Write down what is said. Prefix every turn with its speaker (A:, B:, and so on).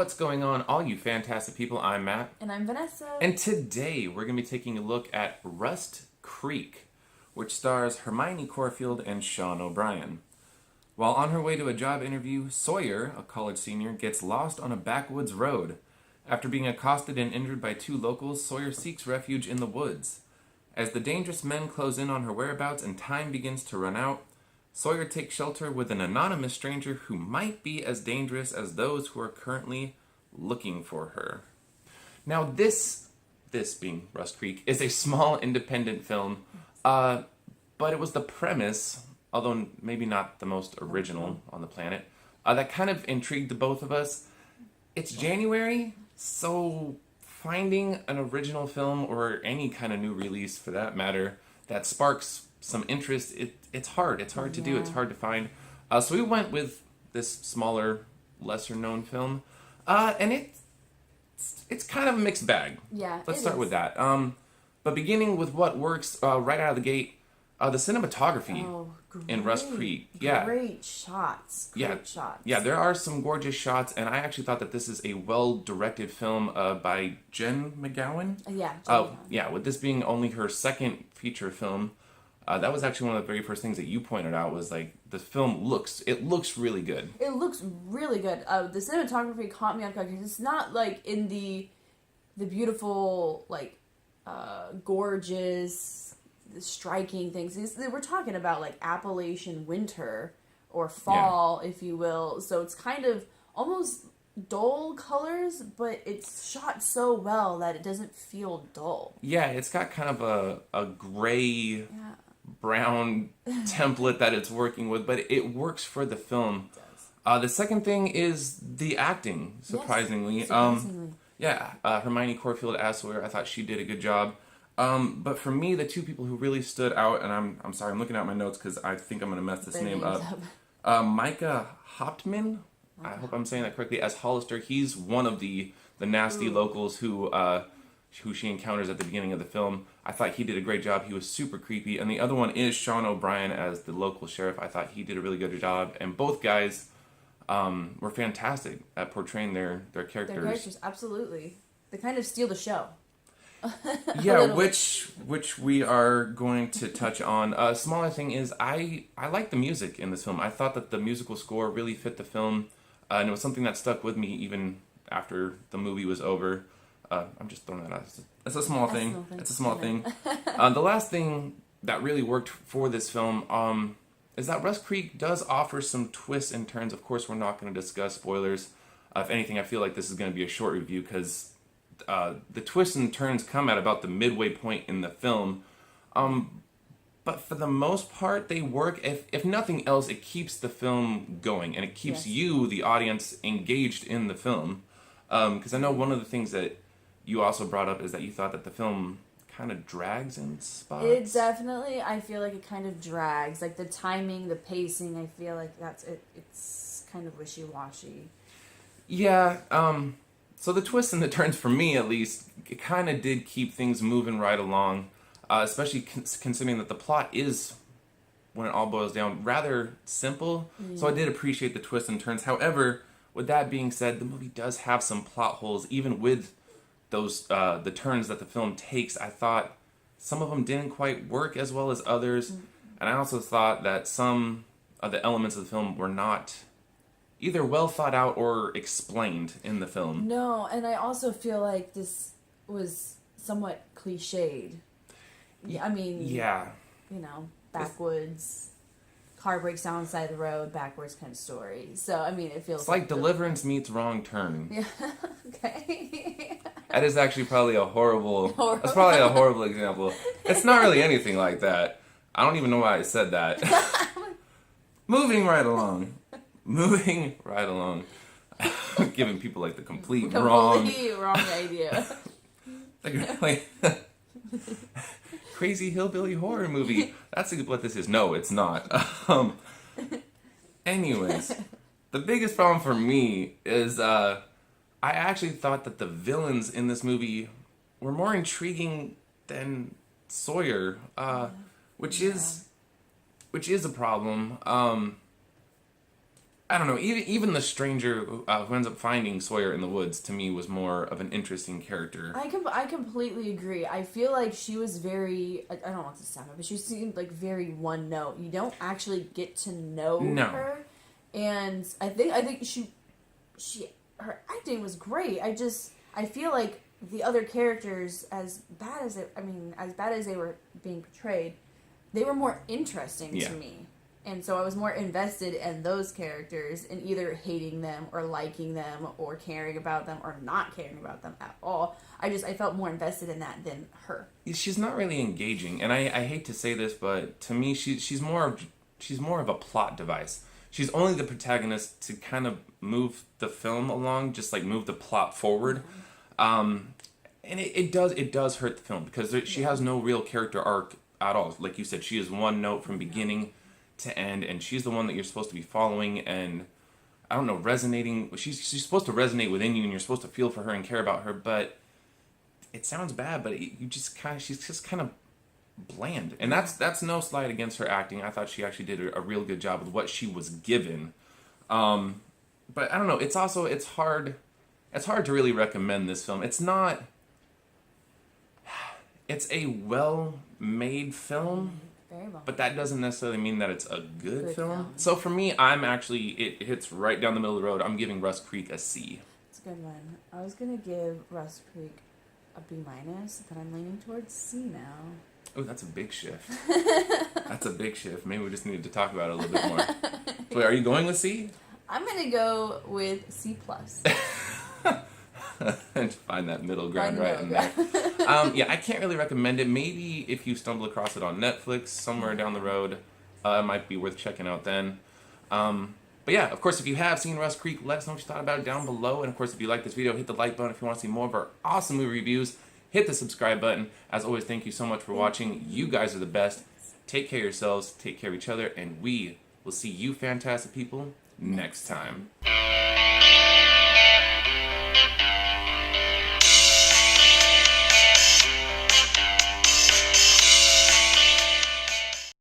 A: what's going on, all you fantastic people? I'm Matt.
B: And I'm Vanessa.
A: And today we're going to be taking a look at Rust Creek, which stars Hermione Corfield and Sean O'Brien. While on her way to a job interview, Sawyer, a college senior, gets lost on a backwoods road. After being accosted and injured by two locals, Sawyer seeks refuge in the woods. As the dangerous men close in on her whereabouts and time begins to run out, Sawyer takes shelter with an anonymous stranger who might be as dangerous as those who are currently looking for her. Now, this being Rust Creek, is a small independent film, but it was the premise, although maybe not the most original on the planet, that kind of intrigued the both of us. It's January, so finding an original film, or any kind of new release for that matter, that sparks some interest, it's hard. It's hard to do. It's hard to find. So we went with this smaller, lesser-known film, and it's kind of a mixed bag.
B: Yeah,
A: Let's start with that. But beginning with what works right out of the gate, the cinematography in Rust Creek. Yeah.
B: Great shots. Great shots.
A: Yeah, there are some gorgeous shots, and I actually thought that this is a well-directed film by Jen McGowan. Yeah, with this being only her second feature film, that was actually one of the very first things that you pointed out, was like the film looks really good.
B: It looks really good. The cinematography caught me off guard because it's not like in the beautiful, like gorgeous, striking things. We're talking about like Appalachian winter or fall, if you will. So it's kind of almost dull colors, but it's shot so well that it doesn't feel dull.
A: Yeah, it's got kind of a gray, brown template that it's working with, but it works for the film.
B: It does.
A: The second thing is the acting, surprisingly.
B: Yes,
A: Hermione Corfield as Sawyer, I thought she did a good job. But for me, the two people who really stood out, and I'm sorry, I'm looking at my notes because I think I'm going to mess this name up. Micah Hauptman, I hope I'm saying that correctly, as Hollister. He's one of the nasty locals who she encounters at the beginning of the film. I thought he did a great job. He was super creepy. And the other one is Sean O'Brien as the local sheriff. I thought he did a really good job. And both guys were fantastic at portraying their characters.
B: Their characters, absolutely. They kind of steal the show.
A: Yeah, which we are going to touch on. A smaller thing is I like the music in this film. I thought that the musical score really fit the film, and it was something that stuck with me even after the movie was over. I'm just throwing that out. It's a small thing. It's a small thing. The last thing that really worked for this film is that Rust Creek does offer some twists and turns. Of course, we're not going to discuss spoilers. If anything, I feel like this is going to be a short review because the twists and turns come at about the midway point in the film. But for the most part, they work. If nothing else, it keeps the film going, and it keeps you, the audience, engaged in the film. Because I know one of the things that you also brought up is that you thought that the film kind of drags in spots.
B: It definitely, I feel like it kind of drags. Like the timing, the pacing, I feel like that's it. It's kind of wishy-washy.
A: Yeah, so the twists and the turns, for me at least, it kind of did keep things moving right along, especially considering that the plot is, when it all boils down, rather simple. So I did appreciate the twists and turns. However, with that being said, the movie does have some plot holes, even with those the turns that the film takes. I thought some of them didn't quite work as well as others, and I also thought that some of the elements of the film were not either well thought out or explained in the film.
B: No, and I also feel like this was somewhat cliched. I mean, you know, backwoods, car breaks down on the side of the road, backwards kind of story. So, I mean, it feels
A: it's like Deliverance meets Wrong Turn.
B: Yeah, okay.
A: That is actually probably a horrible... That's probably a horrible example. It's not really anything like that. I don't even know why I said that. Moving right along. Giving people like the complete wrong
B: idea.
A: like crazy hillbilly horror movie. That's what this is. No, it's not. Anyways, the biggest problem for me is I actually thought that the villains in this movie were more intriguing than Sawyer, which is a problem. I don't know. Even the stranger who ends up finding Sawyer in the woods, to me, was more of an interesting character.
B: I completely agree. I feel like she was very, I don't want to sound it, but she seemed like very one note. You don't actually get to know
A: No.
B: her, and I think she her acting was great. I feel like the other characters, as bad as they were being portrayed, they were more interesting
A: Yeah.
B: to me. And so I was more invested in those characters and either hating them or liking them or caring about them or not caring about them at all. I felt more invested in that than her.
A: She's not really engaging, and I hate to say this, but to me, she's more of a plot device. She's only the protagonist to kind of move the film along, just like move the plot forward. And it does hurt the film because she has no real character arc at all. Like you said, she is one note from beginning to end, and she's the one that you're supposed to be following and, I don't know, resonating. She's supposed to resonate within you, and you're supposed to feel for her and care about her. But it sounds bad, but she's just kind of bland, and that's no slight against her acting. I thought she actually did a real good job with what she was given. But I don't know. It's hard. It's hard to really recommend this film. It's not. It's a well-made film.
B: Very well.
A: But that doesn't necessarily mean that it's a good film.
B: film.
A: So for me, it hits right down the middle of the road. I'm giving Rust Creek a C.
B: It's a good one. I was gonna give Rust Creek a B minus, but I'm leaning towards C now.
A: Oh, that's a big shift. That's a big shift. Maybe we just needed to talk about it a little bit more. So wait, are you going with C?
B: I'm gonna go with C plus.
A: And find that middle ground
B: Find the
A: right in
B: middle
A: there. Yeah, I can't really recommend it. Maybe if you stumble across it on Netflix somewhere down the road, it might be worth checking out then. But yeah, of course, if you have seen Rust Creek, let us know what you thought about it down below. And of course, if you like this video, hit the like button. If you want to see more of our awesome movie reviews, hit the subscribe button. As always, thank you so much for watching. You guys are the best. Take care of yourselves, take care of each other, and we will see you fantastic people next time.